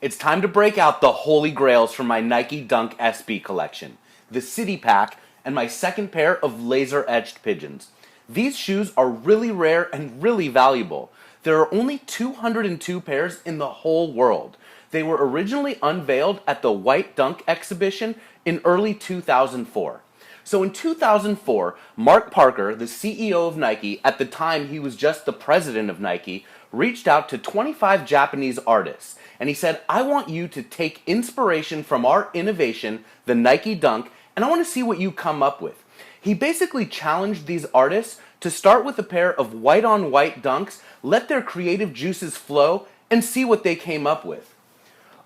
It's time to break out the holy grails from my Nike Dunk SB collection, the City Pack, and my second pair of laser-etched Pigeons. These shoes are really rare and really valuable. There are only 202 pairs in the whole world. They were originally unveiled at the White Dunk exhibition in early 2004. So in 2004, Mark Parker, the CEO of Nike, at the time he was just the president of Nike, reached out to 25 Japanese artists, and he said, I want you to take inspiration from our innovation, the Nike Dunk, and I want to see what you come up with. He basically challenged these artists to start with a pair of white-on-white dunks, let their creative juices flow, and see what they came up with.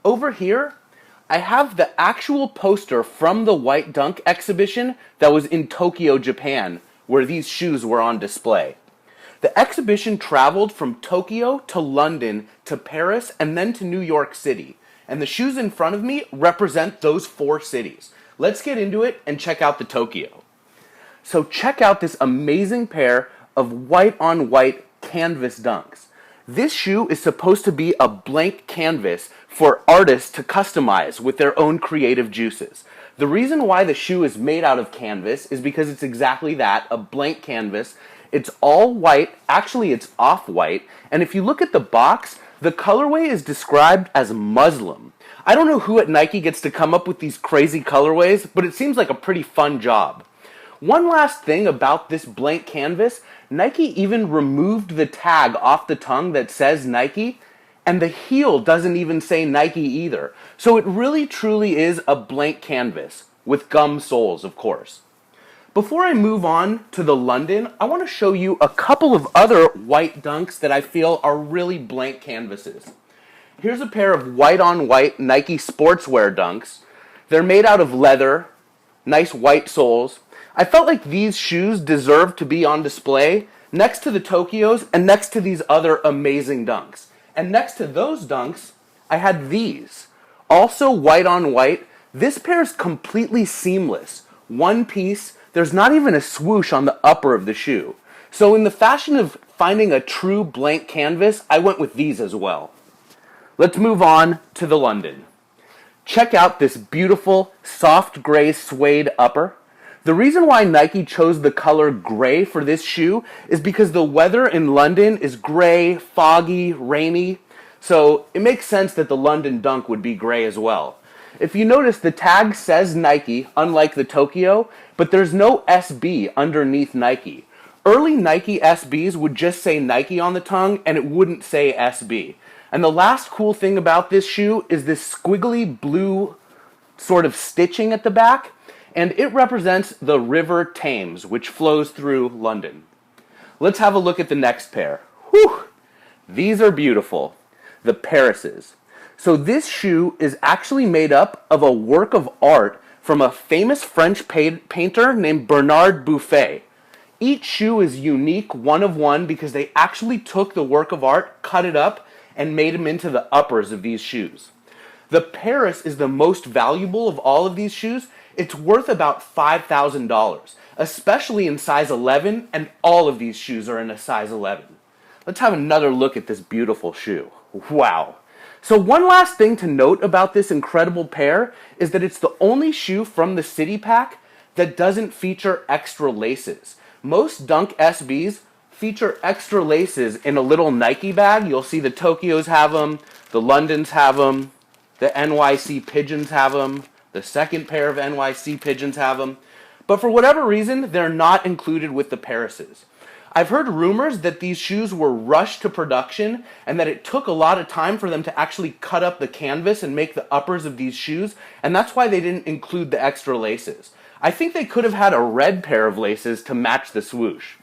Over here, I have the actual poster from the White Dunk exhibition that was in Tokyo, Japan, where these shoes were on display. The exhibition traveled from Tokyo to London to Paris and then to New York City. And the shoes in front of me represent those 4 cities. Let's get into it and check out the Tokyo. So check out this amazing pair of white-on-white canvas dunks. This shoe is supposed to be a blank canvas for artists to customize with their own creative juices. The reason why the shoe is made out of canvas is because it's exactly that, a blank canvas. It's all white, actually it's off-white, and if you look at the box, the colorway is described as Muslim. I don't know who at Nike gets to come up with these crazy colorways, but it seems like a pretty fun job. One last thing about this blank canvas, Nike even removed the tag off the tongue that says Nike, and the heel doesn't even say Nike either. So it really truly is a blank canvas, with gum soles, of course. Before I move on to the London, I want to show you a couple of other white dunks that I feel are really blank canvases. Here's a pair of white-on-white Nike sportswear dunks. They're made out of leather, nice white soles. I felt like these shoes deserved to be on display next to the Tokyos and next to these other amazing dunks. And next to those dunks, I had these. Also white on white. This pair is completely seamless. One piece. There's not even a swoosh on the upper of the shoe. So in the fashion of finding a true blank canvas, I went with these as well. Let's move on to the London. Check out this beautiful soft gray suede upper. The reason why Nike chose the color gray for this shoe is because the weather in London is gray, foggy, rainy, so it makes sense that the London Dunk would be gray as well. If you notice, the tag says Nike, unlike the Tokyo, but there's no SB underneath Nike. Early Nike SBs would just say Nike on the tongue and it wouldn't say SB. And the last cool thing about this shoe is this squiggly blue sort of stitching at the back. And it represents the River Thames, which flows through London. Let's have a look at the next pair. Whew! These are beautiful. The Parises. So this shoe is actually made up of a work of art from a famous French painter named Bernard Buffet. Each shoe is unique, one of one, because they actually took the work of art, cut it up, and made them into the uppers of these shoes. The Paris is the most valuable of all of these shoes. It's worth about $5,000, especially in size 11, and all of these shoes are in a size 11. Let's have another look at this beautiful shoe. Wow. So one last thing to note about this incredible pair is that it's the only shoe from the City Pack that doesn't feature extra laces. Most Dunk SBs feature extra laces in a little Nike bag. You'll see the Tokyos have them, the Londons have them, the NYC Pigeons have them, the second pair of NYC Pigeons have them. But for whatever reason, they're not included with the Parises. I've heard rumors that these shoes were rushed to production and that it took a lot of time for them to actually cut up the canvas and make the uppers of these shoes, and that's why they didn't include the extra laces. I think they could have had a red pair of laces to match the swoosh.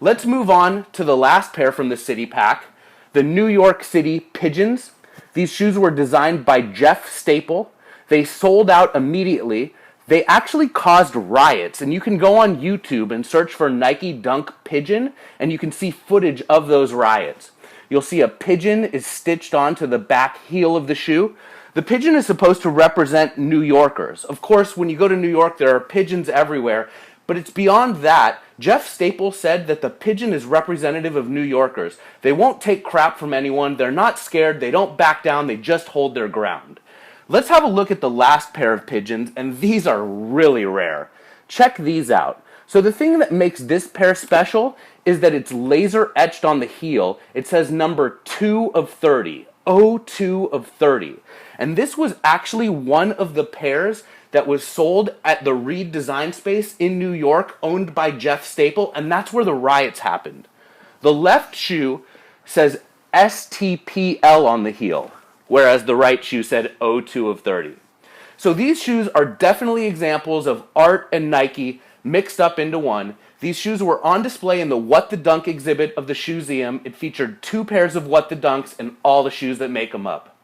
Let's move on to the last pair from the City Pack, the New York City Pigeons. These shoes were designed by Jeff Staple. They sold out immediately. They actually caused riots, and you can go on YouTube and search for Nike Dunk Pigeon, and you can see footage of those riots. You'll see a pigeon is stitched onto the back heel of the shoe. The pigeon is supposed to represent New Yorkers. Of course, when you go to New York, there are pigeons everywhere, But it's beyond that. Jeff Staples said that the Pigeon is representative of New Yorkers. They won't take crap from anyone, they're not scared, they don't back down, they just hold their ground. Let's have a look at the last pair of Pigeons, and these are really rare. Check these out. So the thing that makes this pair special is that it's laser etched on the heel. It says number 2 of 30. 02 of 30. And this was actually one of the pairs that was sold at the Reed Design Space in New York, owned by Jeff Staple, and that's where the riots happened. The left shoe says STPL on the heel, whereas the right shoe said 02 of 30. So these shoes are definitely examples of art and Nike mixed up into one. These shoes were on display in the What the Dunk exhibit of the ShoeZeum. It featured 2 pairs of What the Dunks and all the shoes that make them up.